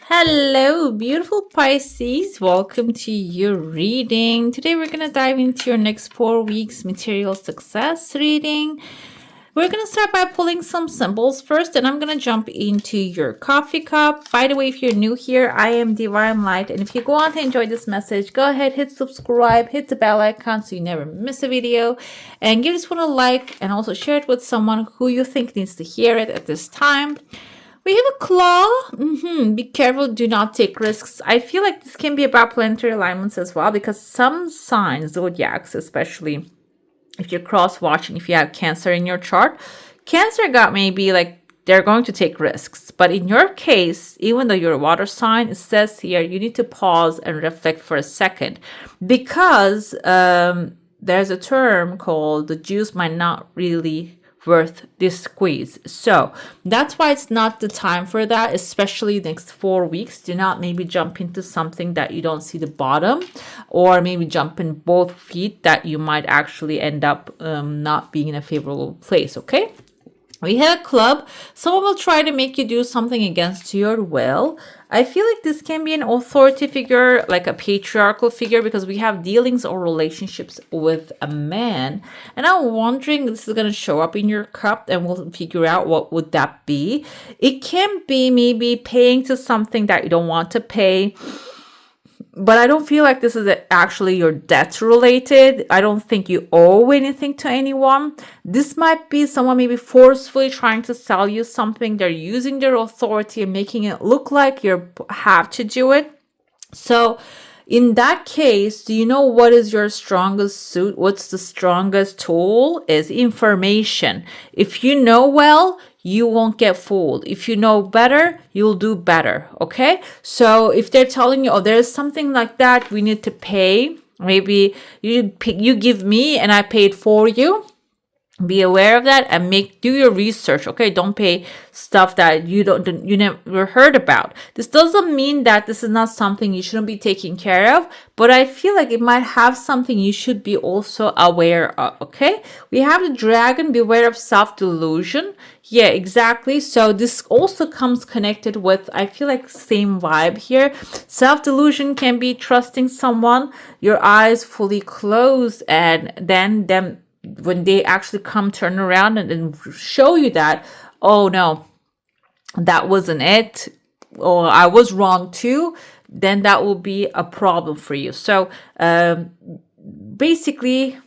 Hello, beautiful Pisces. Welcome to your reading. Today, we're going to dive into your next 4 weeks material success reading. We're going to start by pulling some symbols first, and I'm going to jump into your coffee cup. By the way, if you're new here, I am Divine Light, and if you go on to enjoy this message, go ahead, hit subscribe, hit the bell icon so you never miss a video, and give this one a like, and also share it with someone who you think needs to hear it at this time. We have a claw. Be careful. Do not take risks. I feel like this can be about planetary alignments as well, because some signs, zodiacs, especially if you're cross-watching, if you have Cancer in your chart, Cancer got maybe like they're going to take risks. But in your case, even though you're a water sign, it says here you need to pause and reflect for a second, because there's a term called the juice might not really worth this squeeze. So that's why it's not the time for that, especially next 4 weeks. Do not maybe jump into something that you don't see the bottom, or maybe jump in both feet that you might actually end up not being in a favorable place. Okay. We have a club. Someone will try to make you do something against your will. I feel like this can be an authority figure, like a patriarchal figure, because we have dealings or relationships with a man. And I'm wondering, this is going to show up in your cup, and we'll figure out what would that be. It can be maybe paying to something that you don't want to pay. But I don't feel like this is actually your debt related. I don't think you owe anything to anyone. This might be someone maybe forcefully trying to sell you something. They're using their authority and making it look like you have to do it. So in that case, do you know what is your strongest suit? What's the strongest tool? Is information. If you know well, you won't get fooled. If you know better, you'll do better. Okay. So if they're telling you, oh, there's something like that, we need to pay. Maybe you give me and I paid for you. Be aware of that and do your research. Okay, don't pay stuff that you never heard about. This doesn't mean that this is not something you shouldn't be taking care of, but I feel like it might have something you should be also aware of. Okay, we have the dragon. Beware of self-delusion. Yeah, exactly. So this also comes connected with, I feel like, same vibe here. Self-delusion can be trusting someone, your eyes fully closed, and then them when they actually turn around and show you that, oh no, that wasn't it, or I was wrong too, then that will be a problem for you. So basically,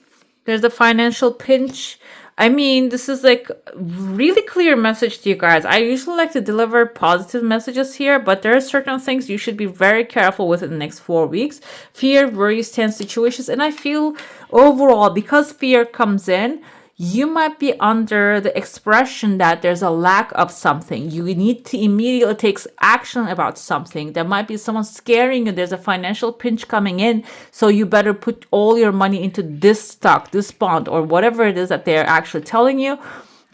there's a financial pinch. I mean, this is like really clear message to you guys. I usually like to deliver positive messages here, but there are certain things you should be very careful with in the next 4 weeks. Fear, worries, tense situations. And I feel overall, because fear comes in, you might be under the expression that there's a lack of something. You need to immediately take action about something. There might be someone scaring you. There's a financial pinch coming in. So you better put all your money into this stock, this bond, or whatever it is that they're actually telling you.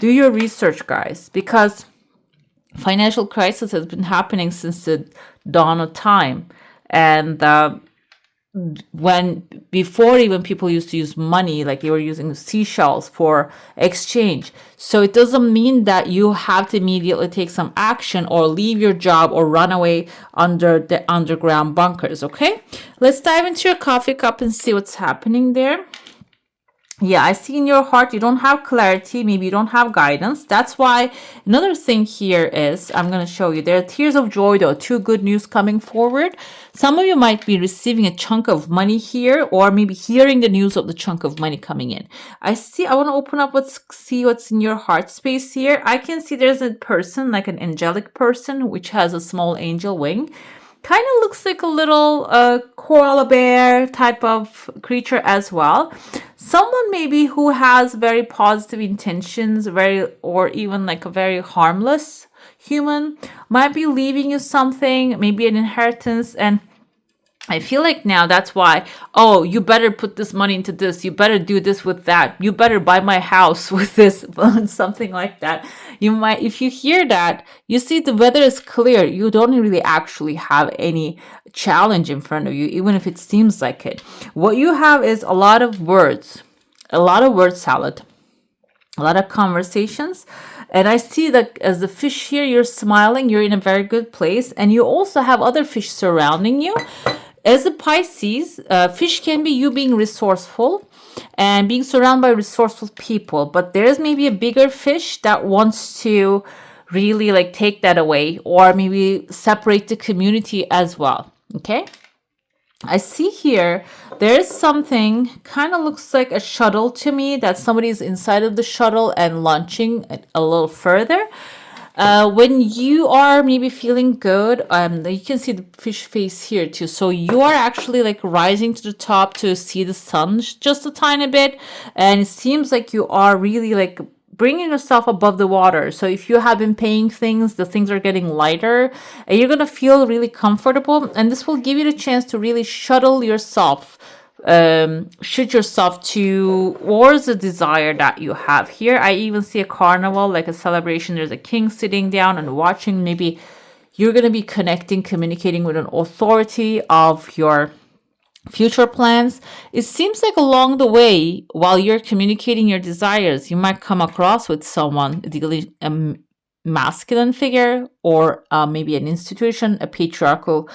Do your research, guys, because financial crisis has been happening since the dawn of time. And before even people used to use money, like they were using seashells for exchange. So it doesn't mean that you have to immediately take some action or leave your job or run away under the underground bunkers. Okay, let's dive into your coffee cup and see what's happening there. Yeah, I see in your heart you don't have clarity. Maybe you don't have guidance. That's why another thing here is, I'm going to show you, there are tears of joy though, 2 good news coming forward. Some of you might be receiving a chunk of money here, or maybe hearing the news of the chunk of money coming in. I want to open up, see what's in your heart space here. I can see there's a person, like an angelic person, which has a small angel wing. Kind of looks like a little koala bear type of creature as well. Someone maybe who has very positive intentions, or even like a very harmless human, might be leaving you something, maybe an inheritance. And I feel like now that's why, oh, you better put this money into this. You better do this with that. You better buy my house with this, something like that. You might, if you hear that, you see the weather is clear. You don't really actually have any challenge in front of you, even if it seems like it. What you have is a lot of word salad, a lot of conversations. And I see that as the fish here, you're smiling, you're in a very good place, and you also have other fish surrounding you. As a Pisces, fish can be you being resourceful and being surrounded by resourceful people, but there's maybe a bigger fish that wants to really like take that away, or maybe separate the community as well. Okay, I see here there's something kind of looks like a shuttle to me, that somebody's inside of the shuttle and launching it a little further. When you are maybe feeling good, you can see the fish face here too. So you are actually like rising to the top to see the sun just a tiny bit. And it seems like you are really like bringing yourself above the water. So if you have been paying things, the things are getting lighter and you're going to feel really comfortable. And this will give you the chance to really shuttle yourself, shoot yourself towards the desire that you have here. I even see a carnival, like a celebration. There's a king sitting down and watching. Maybe you're going to be connecting, communicating with an authority of your future plans. It seems like along the way, while you're communicating your desires, you might come across with someone, ideally a masculine figure, or maybe an institution, a patriarchal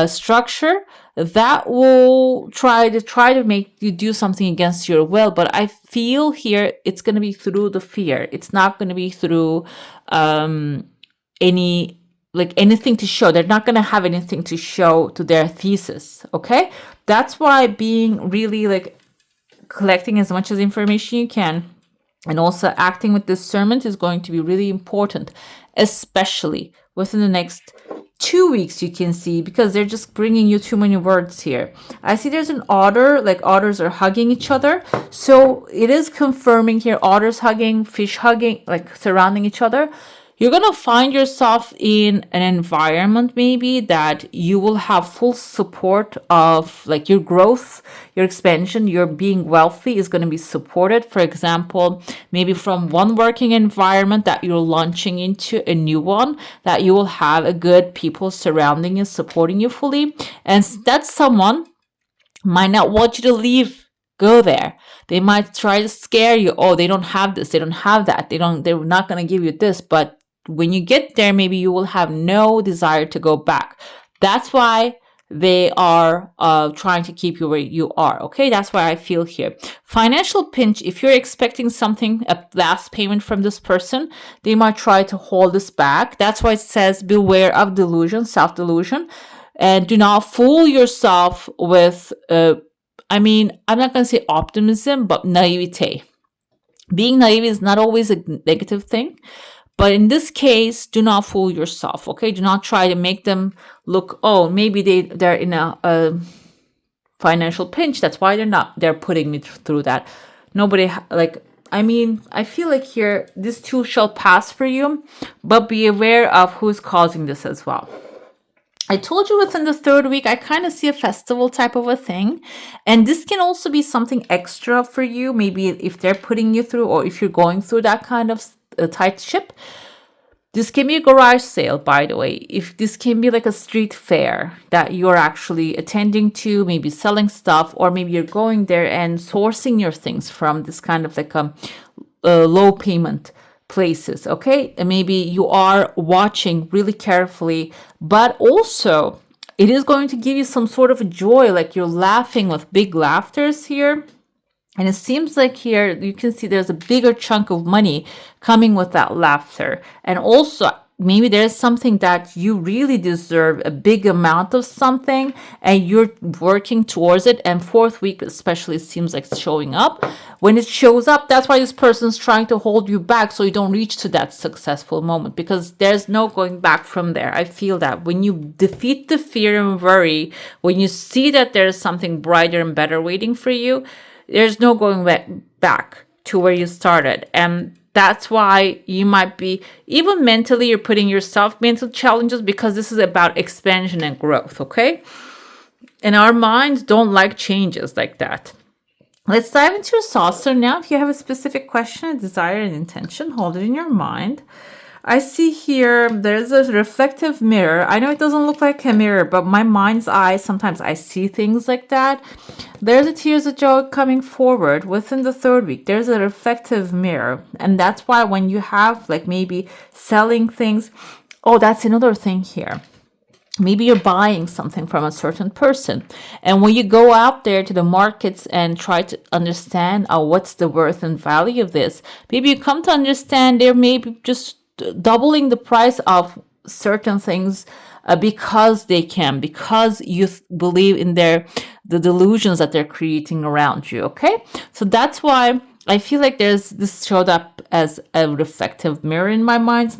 structure that will try to make you do something against your will. But I feel here it's going to be through the fear. It's not going to be through anything to show. They're not going to have anything to show to their thesis. Okay, that's why being really like collecting as much as information you can and also acting with discernment is going to be really important, especially within the next 2 weeks. You can see, because they're just bringing you too many words here. I see there's an otter, like otters are hugging each other. So it is confirming here, otters hugging, fish hugging, like surrounding each other. You're going to find yourself in an environment maybe that you will have full support of, like your growth, your expansion, your being wealthy is going to be supported. For example, maybe from one working environment that you're launching into a new one, that you will have a good people surrounding you, supporting you fully. And that someone might not want you to leave. Go there. They might try to scare you. Oh, they don't have this. They don't have that. They're not going to give you this. But when you get there, maybe you will have no desire to go back. That's why they are trying to keep you where you are. Okay, that's why I feel here. Financial pinch, if you're expecting something, a last payment from this person, they might try to hold this back. That's why it says beware of delusion, self-delusion, and do not fool yourself with, I'm not going to say optimism, but naivete. Being naive is not always a negative thing. But in this case, do not fool yourself, okay? Do not try to make them look, oh, maybe they're in a financial pinch. That's why they're putting me through that. Nobody, I feel like here, this too shall pass for you, but be aware of who's causing this as well. I told you within the third week, I kind of see a festival type of a thing. And this can also be something extra for you. Maybe if they're putting you through, or if you're going through that kind of a tight ship. This can be a garage sale, by the way. If this can be like a street fair that you're actually attending to, maybe selling stuff, or maybe you're going there and sourcing your things from this kind of like a low payment places. Okay, and maybe you are watching really carefully, but also it is going to give you some sort of joy, like you're laughing with big laughters here. And it seems like here you can see there's a bigger chunk of money coming with that laughter. And also maybe there's something that you really deserve, a big amount of something, and you're working towards it. And fourth week especially, it seems like it's showing up. When it shows up, that's why this person's trying to hold you back so you don't reach to that successful moment, because there's no going back from there. I feel that when you defeat the fear and worry, when you see that there's something brighter and better waiting for you, there's no going back to where you started. And that's why you might be, even mentally, you're putting yourself mental challenges, because this is about expansion and growth, okay? And our minds don't like changes like that. Let's dive into your saucer now. If you have a specific question, a desire, an intention, hold it in your mind. I see here there's a reflective mirror. I know it doesn't look like a mirror, but my mind's eye, sometimes I see things like that. There's a tears of joy coming forward within the third week. There's a reflective mirror. And that's why when you have like maybe selling things, oh, that's another thing here. Maybe you're buying something from a certain person. And when you go out there to the markets and try to understand what's the worth and value of this, maybe you come to understand they're maybe just doubling the price of certain things because they can, because you believe in the delusions that they're creating around you. Okay. So that's why I feel like this showed up as a reflective mirror in my mind,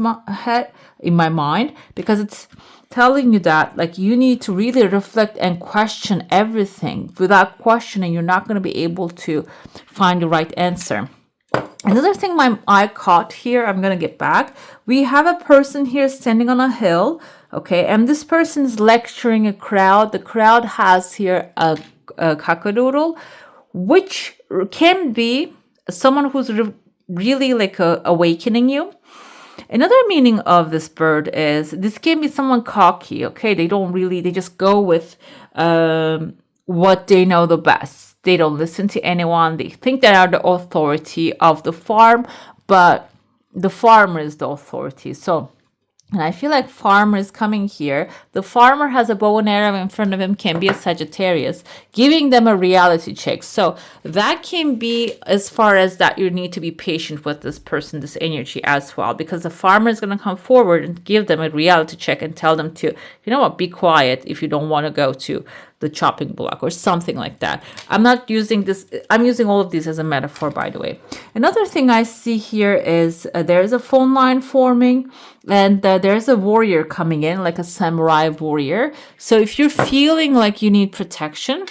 because it's telling you that like you need to really reflect and question everything. Without questioning, you're not going to be able to find the right answer. Another thing my eye caught here, I'm going to get back. We have a person here standing on a hill, okay, and this person is lecturing a crowd. The crowd has here a cockadoodle, which can be someone who's really like awakening you. Another meaning of this bird is this can be someone cocky, okay? They just go with what they know the best. They don't listen to anyone. They think they are the authority of the farm, but the farmer is the authority. So, and I feel like farmer is coming here. The farmer has a bow and arrow in front of him, can be a Sagittarius, giving them a reality check. So that can be as far as that you need to be patient with this person, this energy as well, because the farmer is going to come forward and give them a reality check and tell them to, you know what, be quiet if you don't want to go to the chopping block or something like that. I'm not using this. I'm using all of these as a metaphor, by the way. Another thing I see here is there's a phone line forming, and there's a warrior coming in, like a samurai warrior. So if you're feeling like you need protection,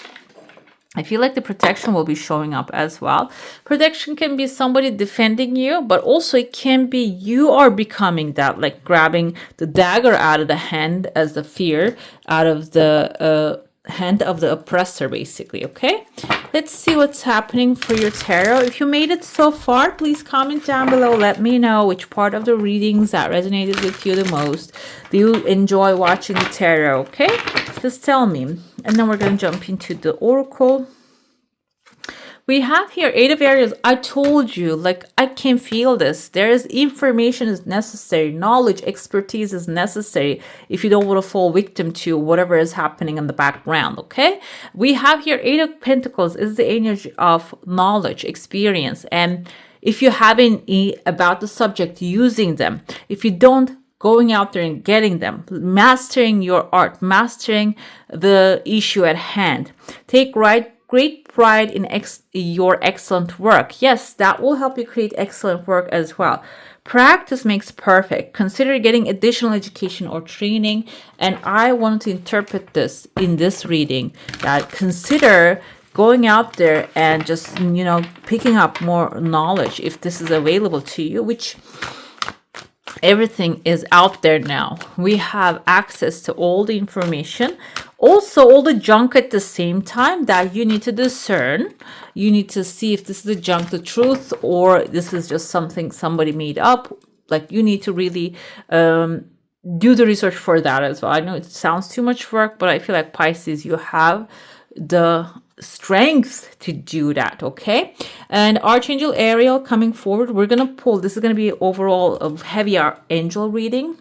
I feel like the protection will be showing up as well. Protection can be somebody defending you, but also it can be you are becoming that, like grabbing the dagger out of the hand as the fear out of the hand of the oppressor, basically. Okay, let's see what's happening for your tarot. If you made it so far, please comment down below. Let me know which part of the readings that resonated with you the most. Do you enjoy watching the tarot? Okay, just tell me. And then we're going to jump into the oracle. We have here Eight of Aries. I told you, like, I can feel this. There is information is necessary. Knowledge, expertise is necessary if you don't want to fall victim to whatever is happening in the background, okay? We have here Eight of Pentacles is the energy of knowledge, experience. And if you haven't about the subject, using them. If you don't, going out there and getting them, mastering your art, mastering the issue at hand. Take great pride in your excellent work. Yes, that will help you create excellent work as well. Practice makes perfect. Consider getting additional education or training. And I want to interpret this in this reading, that consider going out there and just, picking up more knowledge if this is available to you, which everything is out there now. We have access to all the information. Also, all the junk at the same time that you need to discern. You need to see if this is the junk, the truth, or this is just something somebody made up. Like, you need to really do the research for that as well. I know it sounds too much work, but I feel like Pisces, you have the strength to do that, okay? And Archangel Ariel coming forward, we're going to pull. This is going to be overall a heavier angel reading.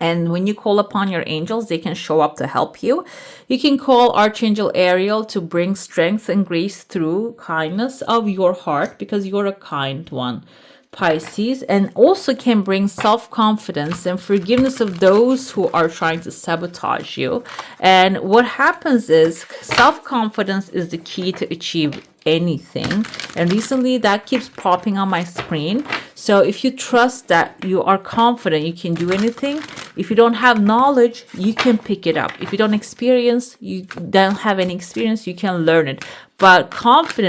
And when you call upon your angels, they can show up to help you. You can call Archangel Ariel to bring strength and grace through kindness of your heart, because you're a kind one, Pisces, and also can bring self-confidence and forgiveness of those who are trying to sabotage you. And what happens is self-confidence is the key to achieve anything, and recently that keeps popping on my screen. So if you trust that you are confident you can do anything, if you don't have knowledge, you can pick it up. If you don't have any experience, you can learn it. But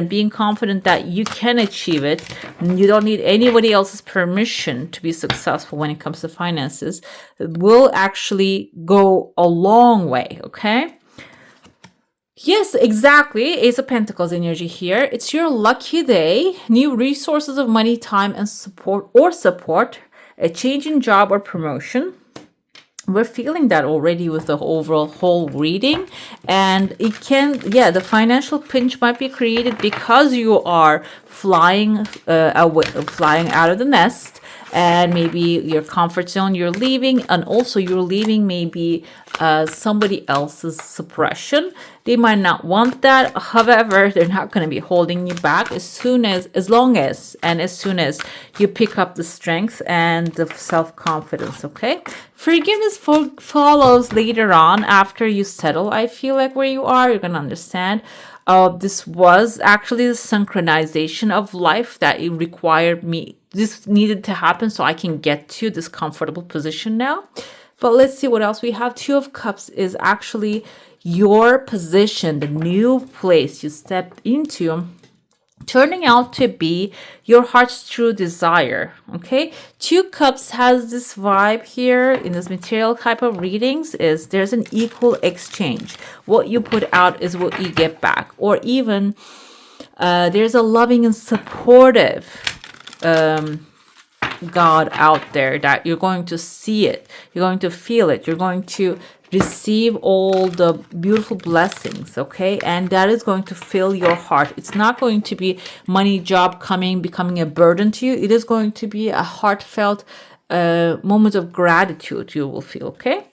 being confident that you can achieve it, you don't need anybody else's permission to be successful when it comes to finances, will actually go a long way, okay? Yes, exactly. Ace of Pentacles energy here. It's your lucky day. New resources of money, time, and support. a change in job or promotion. We're feeling that already with the overall whole reading. And it can, yeah, the financial pinch might be created because you are flying away, flying out of the nest, and maybe your comfort zone you're leaving, and also you're leaving maybe somebody else's suppression. They might not want that. However, they're not going to be holding you back as soon as long as you pick up the strength and the self-confidence. Okay, forgiveness follows later on after you settle. I feel like where you are, you're going to understand. This was actually the synchronization of life that it required me. This needed to happen so I can get to this comfortable position now. But let's see what else we have. Two of Cups is actually your position, the new place you stepped into, turning out to be your heart's true desire. Okay, Two Cups has this vibe here in this material type of readings, is there's an equal exchange. What you put out is what you get back, or even there's a loving and supportive God out there that you're going to see it, you're going to feel it, you're going to receive all the beautiful blessings. Okay, and that is going to fill your heart. It's not going to be money, job coming, becoming a burden to you. It is going to be a heartfelt moment of gratitude you will feel. Okay,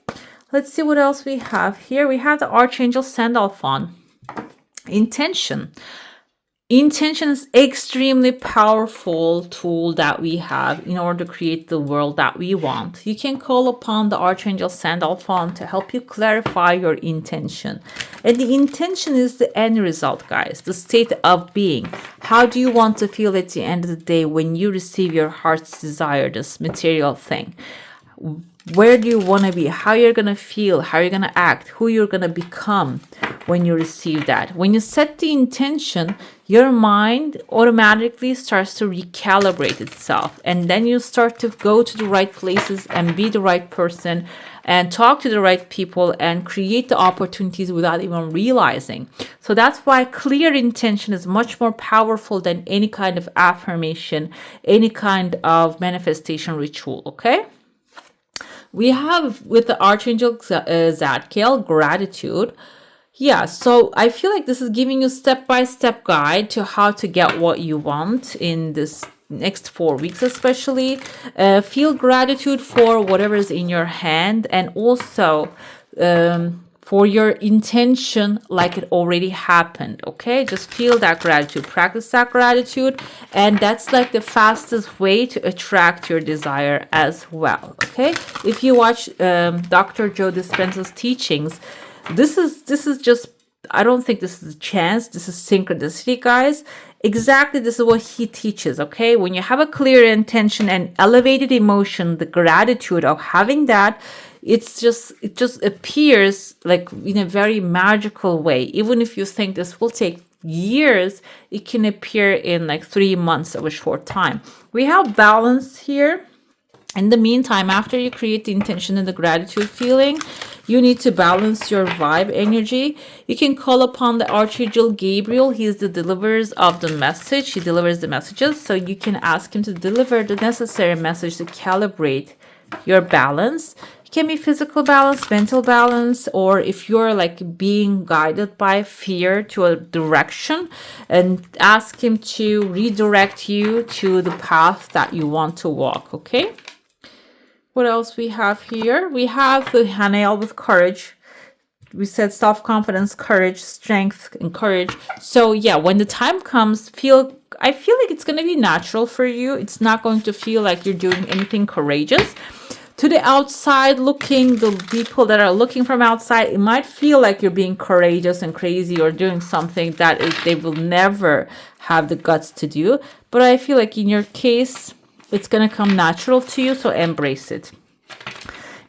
let's see what else we have here. We have the Archangel Sandalphon. Intention. Intention is extremely powerful tool that we have in order to create the world that we want. You can call upon the Archangel Sandalphon to help you clarify your intention. And the intention is the end result, guys, the state of being. How do you want to feel at the end of the day when you receive your heart's desire, this material thing? Where do you want to be? How you're going to feel? How you're going to act? Who you're going to become when you receive that? When you set the intention, your mind automatically starts to recalibrate itself. And then you start to go to the right places and be the right person and talk to the right people and create the opportunities without even realizing. So that's why clear intention is much more powerful than any kind of affirmation, any kind of manifestation ritual. Okay? We have with the Archangel Zadkiel, gratitude. Yeah, so I feel like this is giving you step-by-step guide to how to get what you want in this next 4 weeks, especially. Feel gratitude for whatever is in your hand, and also for your intention like it already happened. Okay, just feel that gratitude, practice that gratitude, and that's like the fastest way to attract your desire as well. Okay, if you watch Dr. Joe Dispenza's teachings, this is just, I don't think this is a chance, this is synchronicity, guys. Exactly, this is what he teaches. Okay, when you have a clear intention and elevated emotion, the gratitude of having that, it just appears like in a very magical way. Even if you think this will take years, it can appear in like 3 months of a short time. We have balance here. In the meantime, after you create the intention and the gratitude feeling, you need to balance your vibe energy. You can call upon the Archangel Gabriel. He is the deliverer of the message. He delivers the messages. So you can ask him to deliver the necessary message to calibrate your balance. It can be physical balance, mental balance, or if you're like being guided by fear to a direction, and ask him to redirect you to the path that you want to walk. Okay? What else we have here? We have the Hanael with courage. We said self-confidence, courage, strength, and courage. So yeah, when the time comes, I feel like it's going to be natural for you. It's not going to feel like you're doing anything courageous. To the outside looking, the people that are looking from outside, it might feel like you're being courageous and crazy or doing something that they will never have the guts to do. But I feel like in your case, it's going to come natural to you, so embrace it.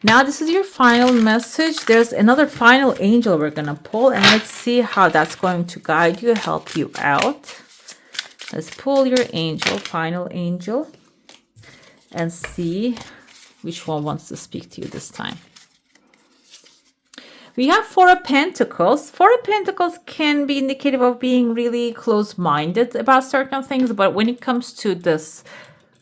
Now, this is your final message. There's another final angel we're going to pull, and let's see how that's going to guide you, help you out. Let's pull your angel, final angel, and see which one wants to speak to you this time. We have Four of Pentacles. Four of Pentacles can be indicative of being really close-minded about certain things, but when it comes to this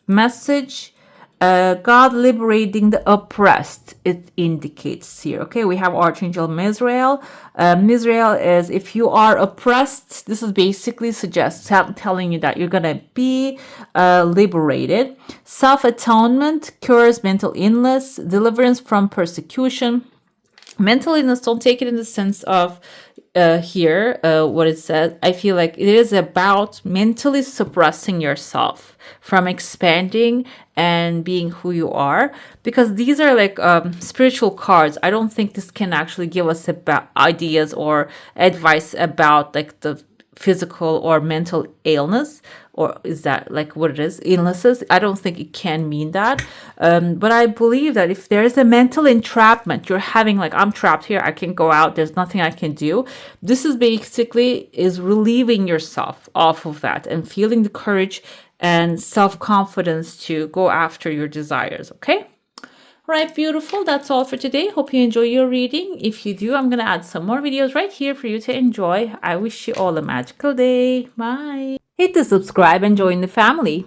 message, God liberating the oppressed, it indicates here. Okay, we have Archangel Mizrael. Mizrael is if you are oppressed, this is basically telling you that you're gonna be liberated. Self-atonement cures mental illness, deliverance from persecution. Mental illness, don't take it in the sense of what it says. I feel like it is about mentally suppressing yourself from expanding and being who you are, because these are like spiritual cards. I don't think this can actually give us about ideas or advice about like the physical or mental illness, or is that like what it is, illnesses? I don't think it can mean that, but I believe that if there is a mental entrapment you're having, like I'm trapped here, I can't go out, there's nothing I can do, this is basically is relieving yourself off of that and feeling the courage and self-confidence to go after your desires. Okay. Right, beautiful. That's all for today. Hope you enjoy your reading. If you do, I'm going to add some more videos right here for you to enjoy. I wish you all a magical day. Bye. Hit the subscribe and join the family.